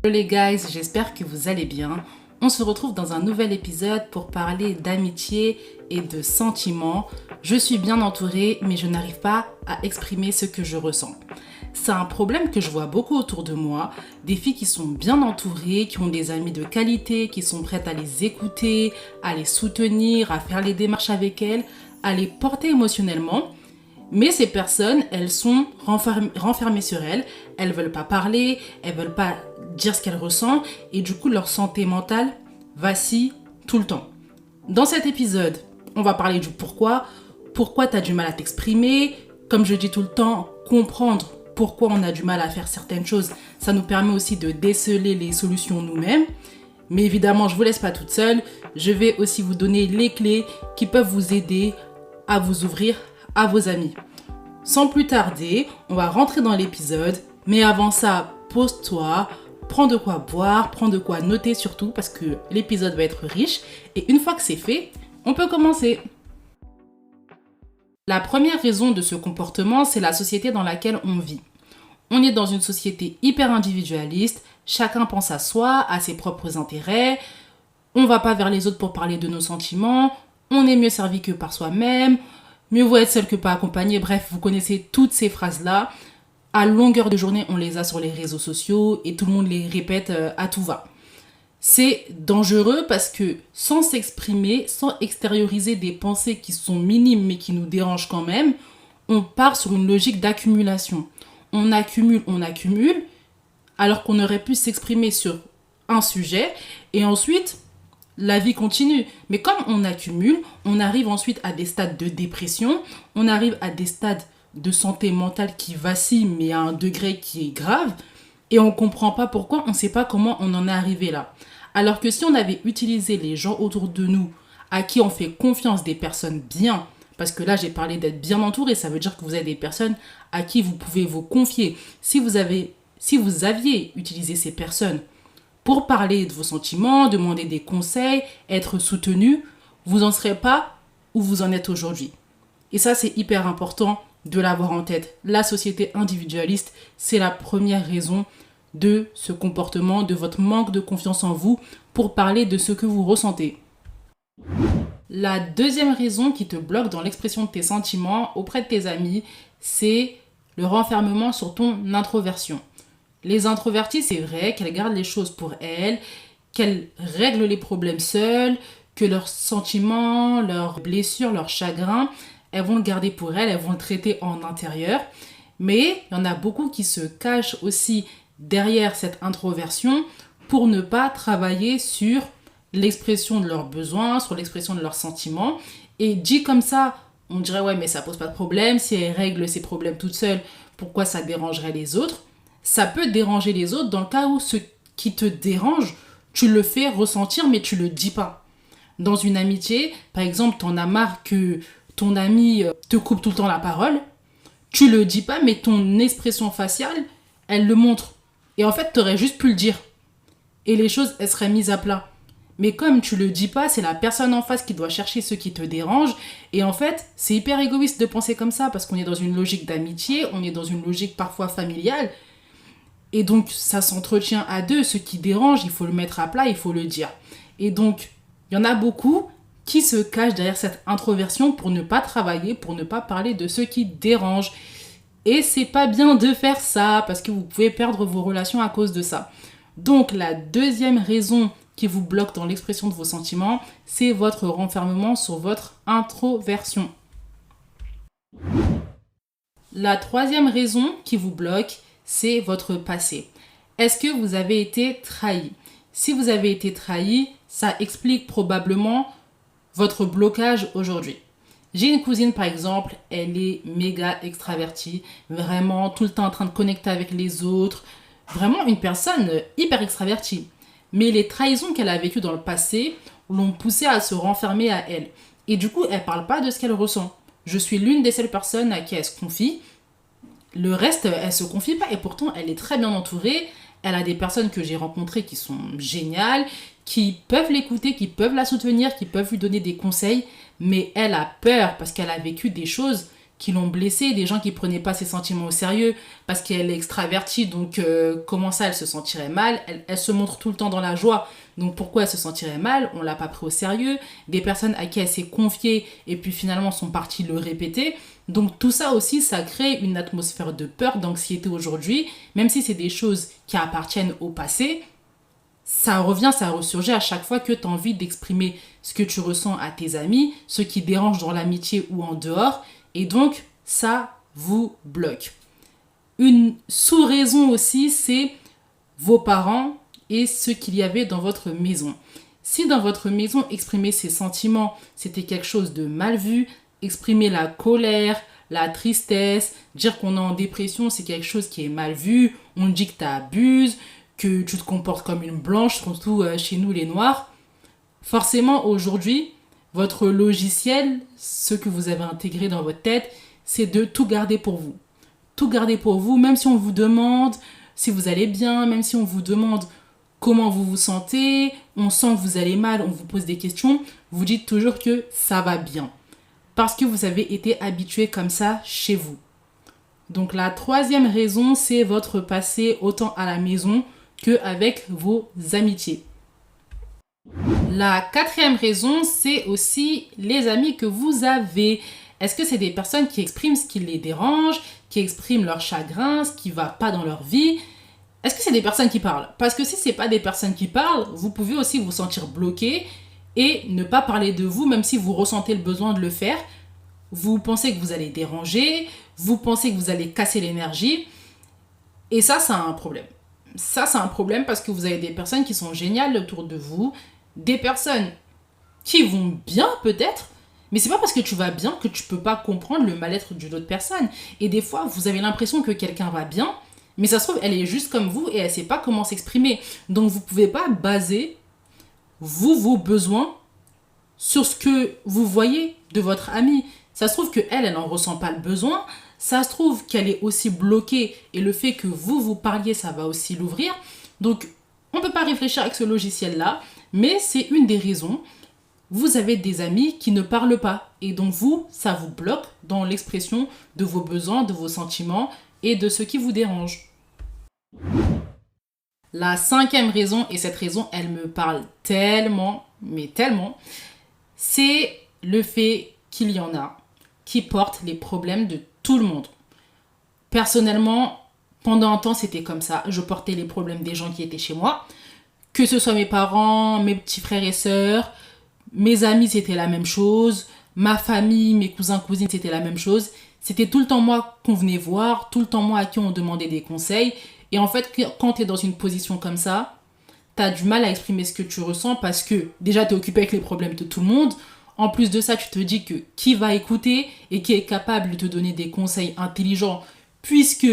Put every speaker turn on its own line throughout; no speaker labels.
Hello les guys, j'espère que vous allez bien. On se retrouve dans un nouvel épisode pour parler d'amitié et de sentiments. Je suis bien entourée, mais je n'arrive pas à exprimer ce que je ressens. C'est un problème que je vois beaucoup autour de moi. Des filles qui sont bien entourées, qui ont des amis de qualité, qui sont prêtes à les écouter, à les soutenir, à faire les démarches avec elles, à les porter émotionnellement. Mais ces personnes, elles sont renfermées sur elles veulent pas parler, elles veulent pas dire ce qu'elles ressentent et du coup leur santé mentale vacille tout le temps. Dans cet épisode, on va parler du pourquoi tu as du mal à t'exprimer, comme je dis tout le temps, comprendre pourquoi on a du mal à faire certaines choses, ça nous permet aussi de déceler les solutions nous-mêmes. Mais évidemment, je vous laisse pas toute seule, je vais aussi vous donner les clés qui peuvent vous aider à vous ouvrir à vos amis. Sans plus tarder, on va rentrer dans l'épisode, mais avant ça, pose-toi, prends de quoi boire, prends de quoi noter surtout parce que l'épisode va être riche et une fois que c'est fait, on peut commencer. La première raison de ce comportement, c'est la société dans laquelle on vit. On est dans une société hyper individualiste, chacun pense à soi, à ses propres intérêts, on va pas vers les autres pour parler de nos sentiments, on est mieux servi que par soi-même, mieux vaut être seul que pas accompagné. Bref, vous connaissez toutes ces phrases-là. À longueur de journée, on les a sur les réseaux sociaux et tout le monde les répète à tout va. C'est dangereux parce que sans s'exprimer, sans extérioriser des pensées qui sont minimes mais qui nous dérangent quand même, on part sur une logique d'accumulation. On accumule, alors qu'on aurait pu s'exprimer sur un sujet et ensuite la vie continue. Mais comme on accumule, on arrive ensuite à des stades de dépression, on arrive à des stades de santé mentale qui vacillent, mais à un degré qui est grave, et on ne comprend pas pourquoi, on ne sait pas comment on en est arrivé là. Alors que si on avait utilisé les gens autour de nous, à qui on fait confiance, des personnes bien, parce que là j'ai parlé d'être bien entouré, ça veut dire que vous avez des personnes à qui vous pouvez vous confier. Si vous aviez utilisé ces personnes pour parler de vos sentiments, demander des conseils, être soutenu, vous n'en serez pas où vous en êtes aujourd'hui. Et ça, c'est hyper important de l'avoir en tête. La société individualiste, c'est la première raison de ce comportement, de votre manque de confiance en vous pour parler de ce que vous ressentez. La deuxième raison qui te bloque dans l'expression de tes sentiments auprès de tes amis, c'est le renfermement sur ton introversion. Les introvertis, c'est vrai qu'elles gardent les choses pour elles, qu'elles règlent les problèmes seules, que leurs sentiments, leurs blessures, leurs chagrins, elles vont le garder pour elles, elles vont le traiter en intérieur. Mais il y en a beaucoup qui se cachent aussi derrière cette introversion pour ne pas travailler sur l'expression de leurs besoins, sur l'expression de leurs sentiments. Et dit comme ça, on dirait ouais mais ça pose pas de problème, si elles règlent ses problèmes toutes seules, pourquoi ça dérangerait les autres ? Ça peut déranger les autres dans le cas où ce qui te dérange, tu le fais ressentir mais tu le dis pas. Dans une amitié, par exemple, t'en as marre que ton ami te coupe tout le temps la parole, tu le dis pas mais ton expression faciale, elle le montre. Et en fait, t'aurais juste pu le dire. Et les choses, elles seraient mises à plat. Mais comme tu le dis pas, c'est la personne en face qui doit chercher ce qui te dérange. Et en fait, c'est hyper égoïste de penser comme ça parce qu'on est dans une logique d'amitié, on est dans une logique parfois familiale. Et donc, ça s'entretient à deux. Ce qui dérange, il faut le mettre à plat, il faut le dire. Et donc, il y en a beaucoup qui se cachent derrière cette introversion pour ne pas travailler, pour ne pas parler de ce qui dérange. Et c'est pas bien de faire ça, parce que vous pouvez perdre vos relations à cause de ça. Donc, la deuxième raison qui vous bloque dans l'expression de vos sentiments, c'est votre renfermement sur votre introversion. La troisième raison qui vous bloque, c'est votre passé. Est-ce que vous avez été trahi ? Si vous avez été trahi, ça explique probablement votre blocage aujourd'hui. J'ai une cousine par exemple, elle est méga extravertie, vraiment tout le temps en train de connecter avec les autres, vraiment une personne hyper extravertie. Mais les trahisons qu'elle a vécues dans le passé l'ont poussée à se renfermer à elle. Et du coup, elle parle pas de ce qu'elle ressent. Je suis l'une des seules personnes à qui elle se confie. Le reste, elle se confie pas et pourtant elle est très bien entourée. Elle a des personnes que j'ai rencontrées qui sont géniales, qui peuvent l'écouter, qui peuvent la soutenir, qui peuvent lui donner des conseils. Mais elle a peur parce qu'elle a vécu des choses qui l'ont blessée, des gens qui prenaient pas ses sentiments au sérieux parce qu'elle est extravertie, donc comment ça elle se sentirait mal, elle se montre tout le temps dans la joie, donc pourquoi elle se sentirait mal, on l'a pas pris au sérieux, des personnes à qui elle s'est confiée et puis finalement sont parties le répéter, donc tout ça aussi ça crée une atmosphère de peur, d'anxiété aujourd'hui, même si c'est des choses qui appartiennent au passé, ça revient, ça ressurgit à chaque fois que tu as envie d'exprimer ce que tu ressens à tes amis, ce qui dérange dans l'amitié ou en dehors, et donc ça vous bloque. Une sous-raison aussi, c'est vos parents et ce qu'il y avait dans votre maison. Si dans votre maison, exprimer ses sentiments, c'était quelque chose de mal vu, exprimer la colère, la tristesse, dire qu'on est en dépression, c'est quelque chose qui est mal vu, on dit que tu abuses, que tu te comportes comme une blanche, surtout chez nous les noirs. Forcément, aujourd'hui, votre logiciel, ce que vous avez intégré dans votre tête, c'est de tout garder pour vous. Tout garder pour vous, même si on vous demande si vous allez bien, même si on vous demande comment vous vous sentez, on sent que vous allez mal, on vous pose des questions, vous dites toujours que ça va bien. Parce que vous avez été habitué comme ça chez vous. Donc la troisième raison, c'est votre passé autant à la maison qu'avec vos amitiés. La quatrième raison, c'est aussi les amis que vous avez. Est-ce que c'est des personnes qui expriment ce qui les dérange, qui expriment leur chagrin, ce qui ne va pas dans leur vie? Est-ce que c'est des personnes qui parlent? Parce que si ce n'est pas des personnes qui parlent, vous pouvez aussi vous sentir bloqué et ne pas parler de vous, même si vous ressentez le besoin de le faire. Vous pensez que vous allez déranger, vous pensez que vous allez casser l'énergie. Et ça a un problème. Ça, c'est un problème parce que vous avez des personnes qui sont géniales autour de vous, des personnes qui vont bien peut-être, mais c'est pas parce que tu vas bien que tu peux pas comprendre le mal-être d'une autre personne. Et des fois, vous avez l'impression que quelqu'un va bien, mais ça se trouve, elle est juste comme vous et elle sait pas comment s'exprimer. Donc, vous pouvez pas baser vos besoins sur ce que vous voyez de votre amie. Ça se trouve qu'elle n'en ressent pas le besoin. Ça se trouve qu'elle est aussi bloquée et le fait que vous parliez, ça va aussi l'ouvrir. Donc, on ne peut pas réfléchir avec ce logiciel-là, mais c'est une des raisons. Vous avez des amis qui ne parlent pas et donc ça vous bloque dans l'expression de vos besoins, de vos sentiments et de ce qui vous dérange. La cinquième raison, et cette raison, elle me parle tellement, mais tellement, c'est le fait qu'il y en a qui portent les problèmes de tout le monde. Personnellement, pendant un temps, c'était comme ça. Je portais les problèmes des gens qui étaient chez moi. Que ce soit mes parents, mes petits frères et sœurs, mes amis, c'était la même chose. Ma famille, mes cousins, cousines, c'était la même chose. C'était tout le temps moi qu'on venait voir, tout le temps moi à qui on demandait des conseils. Et en fait, quand tu es dans une position comme ça, tu as du mal à exprimer ce que tu ressens parce que déjà, tu es occupé avec les problèmes de tout le monde. En plus de ça, tu te dis que qui va écouter et qui est capable de te donner des conseils intelligents puisque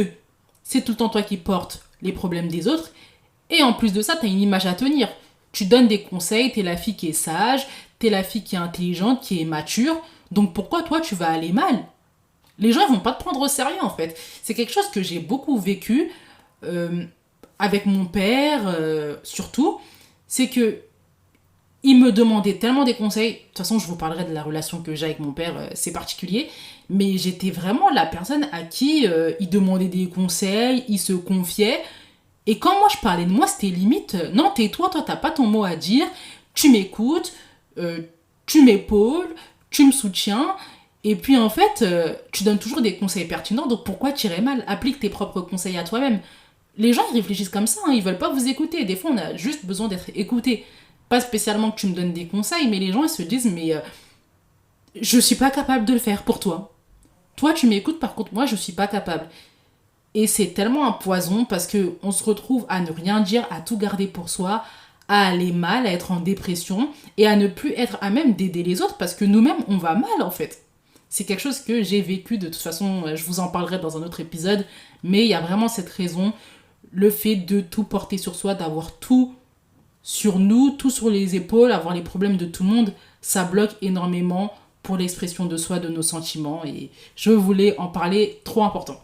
c'est tout le temps toi qui portes les problèmes des autres. Et en plus de ça, tu as une image à tenir. Tu donnes des conseils, tu es la fille qui est sage, tu es la fille qui est intelligente, qui est mature. Donc pourquoi toi, tu vas aller mal? Les gens ne vont pas te prendre au sérieux en fait. C'est quelque chose que j'ai beaucoup vécu avec mon père surtout. C'est que il me demandait tellement des conseils. De toute façon, je vous parlerai de la relation que j'ai avec mon père, c'est particulier. Mais j'étais vraiment la personne à qui il demandait des conseils, il se confiait. Et quand moi je parlais de moi, c'était limite, non, tais-toi, toi t'as pas ton mot à dire, tu m'écoutes, tu m'épaules, tu me soutiens. Et puis en fait, tu donnes toujours des conseils pertinents, donc pourquoi tirer mal? Applique tes propres conseils à toi-même. Les gens ils réfléchissent comme ça, hein, ils veulent pas vous écouter. Des fois, on a juste besoin d'être écouté. Pas spécialement que tu me donnes des conseils, mais les gens ils se disent mais je suis pas capable de le faire pour toi. Toi tu m'écoutes, par contre moi je suis pas capable. Et c'est tellement un poison parce que on se retrouve à ne rien dire, à tout garder pour soi, à aller mal, à être en dépression et à ne plus être à même d'aider les autres parce que nous-mêmes on va mal en fait. C'est quelque chose que j'ai vécu, de toute façon je vous en parlerai dans un autre épisode, mais il y a vraiment cette raison, le fait de tout porter sur soi, d'avoir tout sur nous, tout sur les épaules, avoir les problèmes de tout le monde, ça bloque énormément pour l'expression de soi, de nos sentiments, et je voulais en parler, trop important.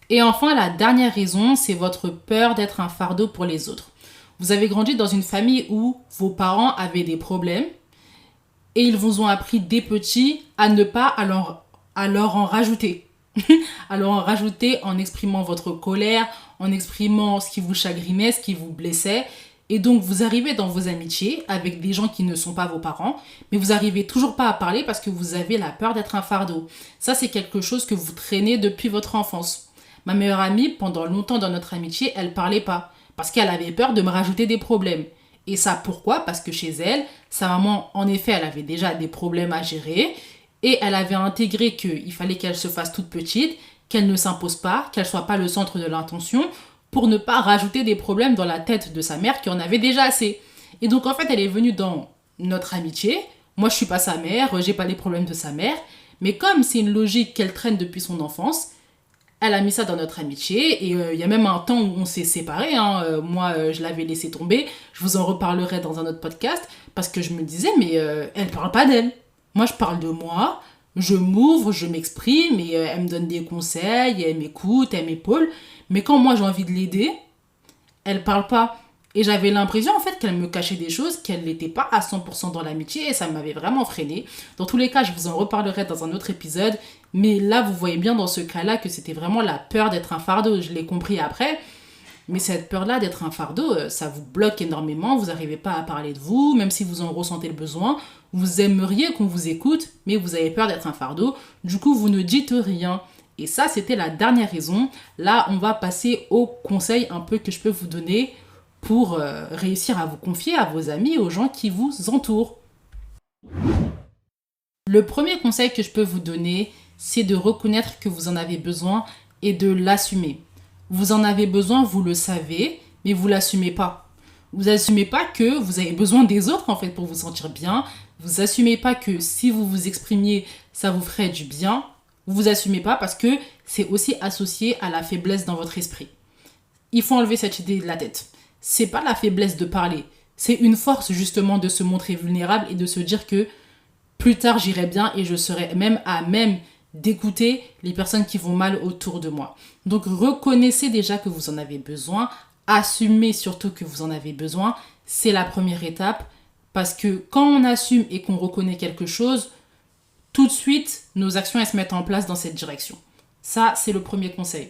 Et enfin, la dernière raison, c'est votre peur d'être un fardeau pour les autres. Vous avez grandi dans une famille où vos parents avaient des problèmes et ils vous ont appris dès petits à ne pas à leur en rajouter. Alors en rajouter en exprimant votre colère, en exprimant ce qui vous chagrinait, ce qui vous blessait. Et donc vous arrivez dans vos amitiés avec des gens qui ne sont pas vos parents, mais vous arrivez toujours pas à parler parce que vous avez la peur d'être un fardeau. Ça, c'est quelque chose que vous traînez depuis votre enfance. Ma meilleure amie, pendant longtemps dans notre amitié, elle parlait pas parce qu'elle avait peur de me rajouter des problèmes. Et ça, pourquoi? Parce que chez elle, sa maman, en effet, elle avait déjà des problèmes à gérer et elle avait intégré qu'il fallait qu'elle se fasse toute petite, qu'elle ne s'impose pas, qu'elle soit pas le centre de l'attention pour ne pas rajouter des problèmes dans la tête de sa mère qui en avait déjà assez. Et donc en fait, elle est venue dans notre amitié. Moi, je suis pas sa mère, j'ai pas les problèmes de sa mère, mais comme c'est une logique qu'elle traîne depuis son enfance, elle a mis ça dans notre amitié et il y a même un temps où on s'est séparés. Moi, je l'avais laissé tomber. Je vous en reparlerai dans un autre podcast parce que je me disais, mais elle parle pas d'elle. Moi, je parle de moi. Je m'ouvre, je m'exprime et elle me donne des conseils, elle m'écoute, elle m'épaule. Mais quand moi, j'ai envie de l'aider, elle parle pas. Et j'avais l'impression en fait qu'elle me cachait des choses, qu'elle n'était pas à 100% dans l'amitié et ça m'avait vraiment freiné. Dans tous les cas, je vous en reparlerai dans un autre épisode. Mais là, vous voyez bien dans ce cas-là que c'était vraiment la peur d'être un fardeau. Je l'ai compris après. Mais cette peur-là d'être un fardeau, ça vous bloque énormément. Vous n'arrivez pas à parler de vous, même si vous en ressentez le besoin. Vous aimeriez qu'on vous écoute, mais vous avez peur d'être un fardeau. Du coup, vous ne dites rien. Et ça, c'était la dernière raison. Là, on va passer aux conseils un peu que je peux vous donner pour réussir à vous confier à vos amis, aux gens qui vous entourent. Le premier conseil que je peux vous donner, c'est de reconnaître que vous en avez besoin et de l'assumer. Vous en avez besoin, vous le savez, mais vous l'assumez pas. Vous assumez pas que vous avez besoin des autres en fait pour vous sentir bien. Vous assumez pas que si vous vous exprimiez, ça vous ferait du bien. Vous assumez pas parce que c'est aussi associé à la faiblesse dans votre esprit. Il faut enlever cette idée de la tête. C'est pas la faiblesse de parler, c'est une force justement de se montrer vulnérable et de se dire que plus tard j'irai bien et je serai même à même d'écouter les personnes qui vont mal autour de moi. Donc reconnaissez déjà que vous en avez besoin, assumez surtout que vous en avez besoin, c'est la première étape parce que quand on assume et qu'on reconnaît quelque chose, tout de suite nos actions elles se mettent en place dans cette direction. Ça, c'est le premier conseil.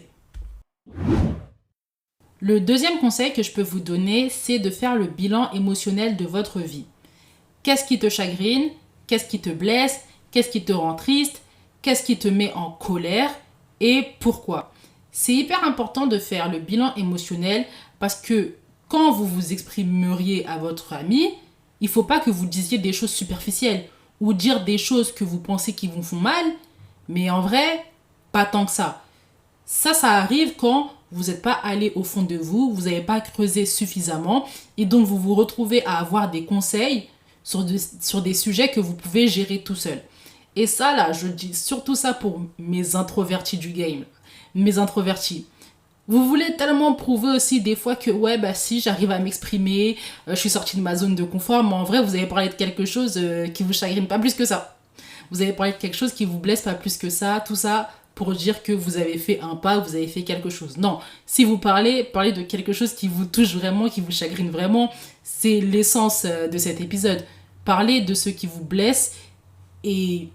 Le deuxième conseil que je peux vous donner, c'est de faire le bilan émotionnel de votre vie. Qu'est-ce qui te chagrine? Qu'est-ce qui te blesse? Qu'est-ce qui te rend triste? Qu'est-ce qui te met en colère? Et pourquoi? C'est hyper important de faire le bilan émotionnel parce que quand vous vous exprimeriez à votre ami, il ne faut pas que vous disiez des choses superficielles ou dire des choses que vous pensez qui vous font mal, mais en vrai, pas tant que ça. Ça arrive quand vous n'êtes pas allé au fond de vous, vous n'avez pas creusé suffisamment et donc vous vous retrouvez à avoir des conseils sur des sujets que vous pouvez gérer tout seul. Et ça, là, je dis surtout ça pour mes introvertis du game. Mes introvertis. Vous voulez tellement prouver aussi des fois que, ouais, bah si, j'arrive à m'exprimer, je suis sortie de ma zone de confort, mais en vrai, vous avez parlé de quelque chose qui vous chagrine pas plus que ça. Vous avez parlé de quelque chose qui vous blesse pas plus que ça, tout ça pour dire que vous avez fait un pas, vous avez fait quelque chose. Non, si vous parlez de quelque chose qui vous touche vraiment, qui vous chagrine vraiment, c'est l'essence de cet épisode. Parlez de ce qui vous blesse et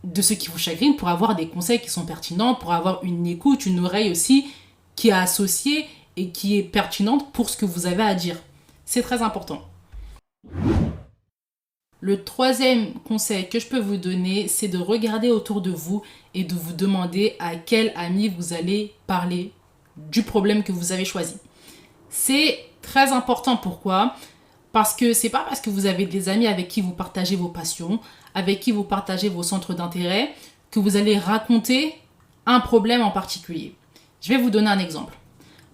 de ce qui vous chagrine pour avoir des conseils qui sont pertinents, pour avoir une écoute, une oreille aussi qui est associée et qui est pertinente pour ce que vous avez à dire. C'est très important. Le troisième conseil que je peux vous donner, c'est de regarder autour de vous et de vous demander à quel ami vous allez parler du problème que vous avez choisi. C'est très important. Pourquoi ? Parce que c'est pas parce que vous avez des amis avec qui vous partagez vos passions, avec qui vous partagez vos centres d'intérêt, que vous allez raconter un problème en particulier. Je vais vous donner un exemple.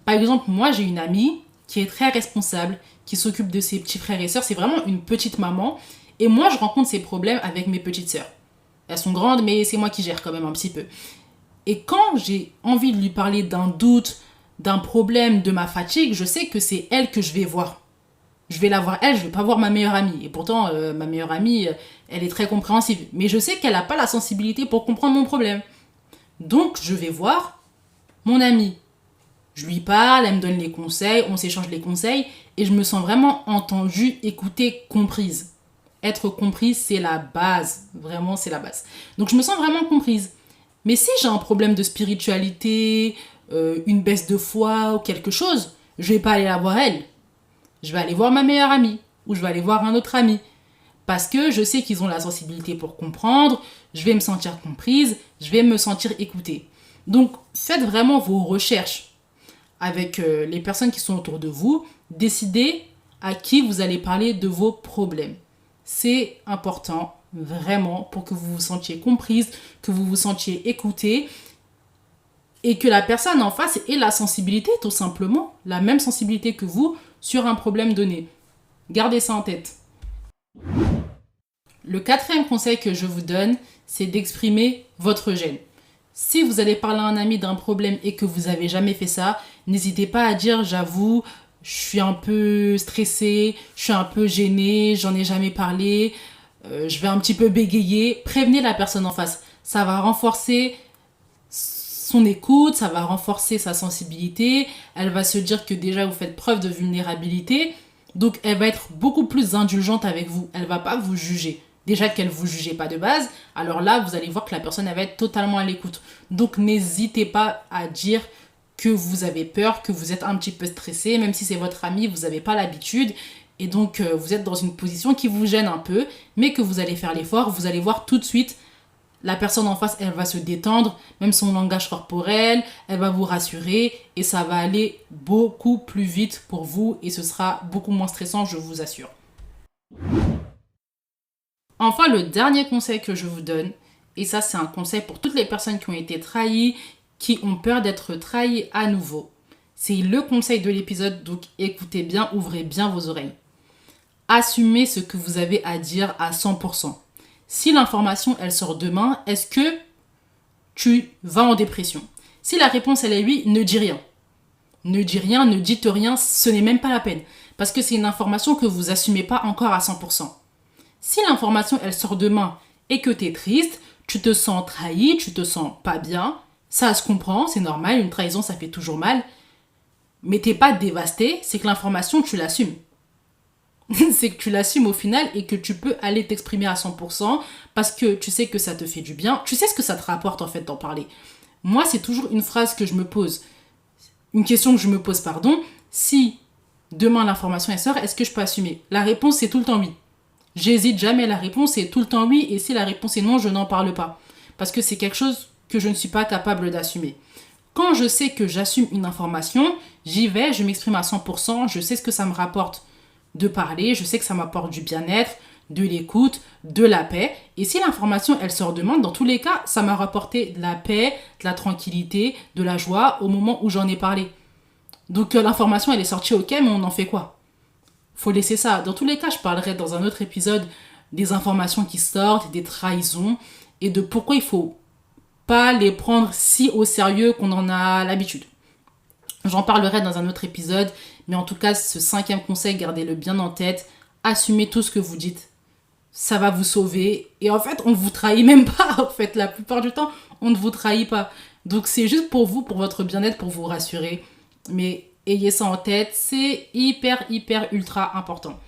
Par exemple, moi j'ai une amie qui est très responsable, qui s'occupe de ses petits frères et sœurs. C'est vraiment une petite maman. Et moi, je rencontre ces problèmes avec mes petites sœurs. Elles sont grandes, mais c'est moi qui gère quand même un petit peu. Et quand j'ai envie de lui parler d'un doute, d'un problème, de ma fatigue, je sais que c'est elle que je vais voir. Je vais la voir elle, je vais pas voir ma meilleure amie. Et pourtant, ma meilleure amie, elle est très compréhensive. Mais je sais qu'elle n'a pas la sensibilité pour comprendre mon problème. Donc, je vais voir mon amie. Je lui parle, elle me donne les conseils, on s'échange les conseils. Et je me sens vraiment entendue, écoutée, comprise. Être comprise, c'est la base. Vraiment, c'est la base. Donc, je me sens vraiment comprise. Mais si j'ai un problème de spiritualité, une baisse de foi ou quelque chose, je vais pas aller la voir elle. Je vais aller voir ma meilleure amie ou je vais aller voir un autre ami. Parce que je sais qu'ils ont la sensibilité pour comprendre, je vais me sentir comprise, je vais me sentir écoutée. Donc, faites vraiment vos recherches avec les personnes qui sont autour de vous. Décidez à qui vous allez parler de vos problèmes. C'est important, vraiment, pour que vous vous sentiez comprise, que vous vous sentiez écoutée et que la personne en face ait la sensibilité, tout simplement, la même sensibilité que vous sur un problème donné. Gardez ça en tête. Le 4e conseil que je vous donne, c'est d'exprimer votre gêne. Si vous allez parler à un ami d'un problème et que vous n'avez jamais fait ça, n'hésitez pas à dire « j'avoue, je suis un peu stressée, je suis un peu gênée, j'en ai jamais parlé, je vais un petit peu bégayer ». Prévenez la personne en face. Ça va renforcer son écoute, ça va renforcer sa sensibilité. Elle va se dire que déjà vous faites preuve de vulnérabilité. Donc elle va être beaucoup plus indulgente avec vous. Elle ne va pas vous juger. Déjà qu'elle ne vous jugeait pas de base, alors là, vous allez voir que la personne elle va être totalement à l'écoute. Donc n'hésitez pas à dire que vous avez peur, que vous êtes un petit peu stressé, même si c'est votre ami, vous n'avez pas l'habitude. Et donc vous êtes dans une position qui vous gêne un peu, mais que vous allez faire l'effort. Vous allez voir tout de suite, la personne en face, elle va se détendre, même son langage corporel, elle va vous rassurer et ça va aller beaucoup plus vite pour vous et ce sera beaucoup moins stressant, je vous assure. Enfin, le dernier conseil que je vous donne, et ça c'est un conseil pour toutes les personnes qui ont été trahies, qui ont peur d'être trahies à nouveau. C'est le conseil de l'épisode, donc écoutez bien, ouvrez bien vos oreilles. Assumez ce que vous avez à dire à 100%. Si l'information, elle sort demain, est-ce que tu vas en dépression? Si la réponse, elle est oui, ne dis rien. Ne dis rien, ne dites rien, ce n'est même pas la peine. Parce que c'est une information que vous assumez pas encore à 100%. Si l'information, elle sort demain et que tu es triste, tu te sens trahi, tu te sens pas bien, ça se comprend, c'est normal, une trahison, ça fait toujours mal. Mais t'es pas dévasté, c'est que l'information, tu l'assumes. C'est que tu l'assumes au final et que tu peux aller t'exprimer à 100% parce que tu sais que ça te fait du bien. Tu sais ce que ça te rapporte en fait d'en parler. Moi, c'est toujours une phrase que je me pose. Une question que je me pose, pardon. Si demain l'information elle sort, est-ce que je peux assumer? La réponse, c'est tout le temps oui. J'hésite jamais, la réponse est tout le temps oui. Et si la réponse est non, je n'en parle pas. Parce que c'est quelque chose que je ne suis pas capable d'assumer. Quand je sais que j'assume une information, j'y vais, je m'exprime à 100%, je sais ce que ça me rapporte de parler, je sais que ça m'apporte du bien-être, de l'écoute, de la paix. Et si l'information, elle sort demain, dans tous les cas, ça m'a rapporté de la paix, de la tranquillité, de la joie au moment où j'en ai parlé. Donc l'information, elle est sortie, ok, mais on en fait quoi? Faut laisser ça. Dans tous les cas, je parlerai dans un autre épisode des informations qui sortent, des trahisons, et de pourquoi il faut pas les prendre si au sérieux qu'on en a l'habitude. J'en parlerai dans un autre épisode, mais en tout cas, ce 5e conseil, gardez-le bien en tête. Assumez tout ce que vous dites. Ça va vous sauver. Et en fait, on ne vous trahit même pas. En fait, la plupart du temps, on ne vous trahit pas. Donc, c'est juste pour vous, pour votre bien-être, pour vous rassurer. Mais ayez ça en tête. C'est hyper, ultra important.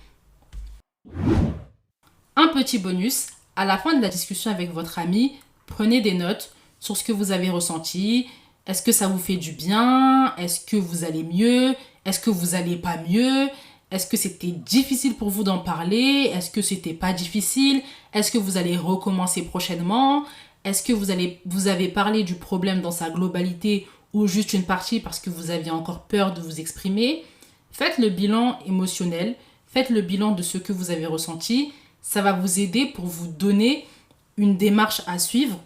Un petit bonus. À la fin de la discussion avec votre ami, prenez des notes sur ce que vous avez ressenti. Est-ce que ça vous fait du bien? Est-ce que vous allez mieux? Est-ce que vous allez pas mieux? Est-ce que c'était difficile pour vous d'en parler? Est-ce que c'était pas difficile? Est-ce que vous allez recommencer prochainement? Est-ce que vous avez parlé du problème dans sa globalité ou juste une partie parce que vous aviez encore peur de vous exprimer? Faites le bilan émotionnel. Faites le bilan de ce que vous avez ressenti. Ça va vous aider pour vous donner une démarche à suivre,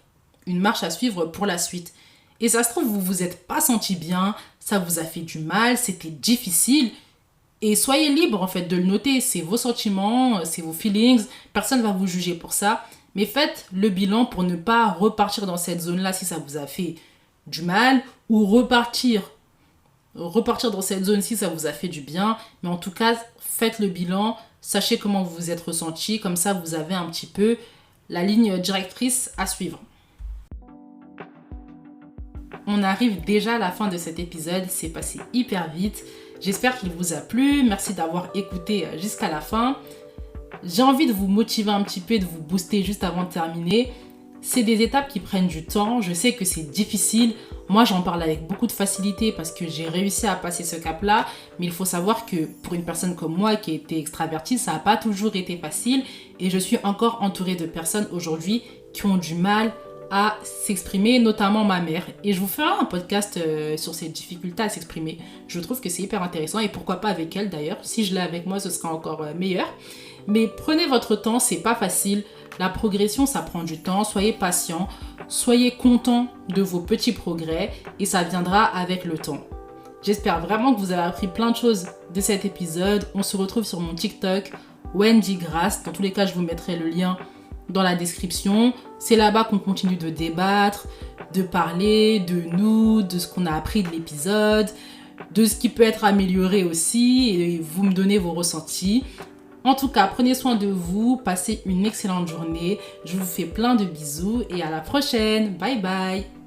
une marche à suivre pour la suite. Et ça se trouve, vous vous êtes pas senti bien, ça vous a fait du mal, c'était difficile. Et soyez libre en fait de le noter, c'est vos sentiments, c'est vos feelings, personne ne va vous juger pour ça. Mais faites le bilan pour ne pas repartir dans cette zone-là si ça vous a fait du mal, ou repartir dans cette zone si ça vous a fait du bien. Mais en tout cas, faites le bilan, sachez comment vous vous êtes ressenti, comme ça vous avez un petit peu la ligne directrice à suivre. On arrive déjà à la fin de cet épisode, c'est passé hyper vite. J'espère qu'il vous a plu, merci d'avoir écouté jusqu'à la fin. j'ai envie de vous motiver un petit peu, de vous booster juste avant de terminer. C'est des étapes qui prennent du temps, je sais que c'est difficile. Moi, j'en parle avec beaucoup de facilité parce que j'ai réussi à passer ce cap-là. Mais il faut savoir que pour une personne comme moi qui a été extravertie, ça n'a pas toujours été facile. Et je suis encore entourée de personnes aujourd'hui qui ont du mal à s'exprimer, notamment ma mère. Et je vous ferai un podcast sur ses difficultés à s'exprimer. Je trouve que c'est hyper intéressant et pourquoi pas avec elle d'ailleurs. Si je l'ai avec moi, ce sera encore meilleur. Mais prenez votre temps, c'est pas facile. La progression, ça prend du temps. Soyez patient, soyez content de vos petits progrès et ça viendra avec le temps. J'espère vraiment que vous avez appris plein de choses de cet épisode. On se retrouve sur mon TikTok, Wendy Grace. Dans tous les cas, je vous mettrai le lien dans la description. C'est là-bas qu'on continue de débattre, de parler de nous, de ce qu'on a appris de l'épisode, de ce qui peut être amélioré aussi, et vous me donnez vos ressentis. En tout cas, prenez soin de vous, passez une excellente journée. Je vous fais plein de bisous et à la prochaine. Bye bye.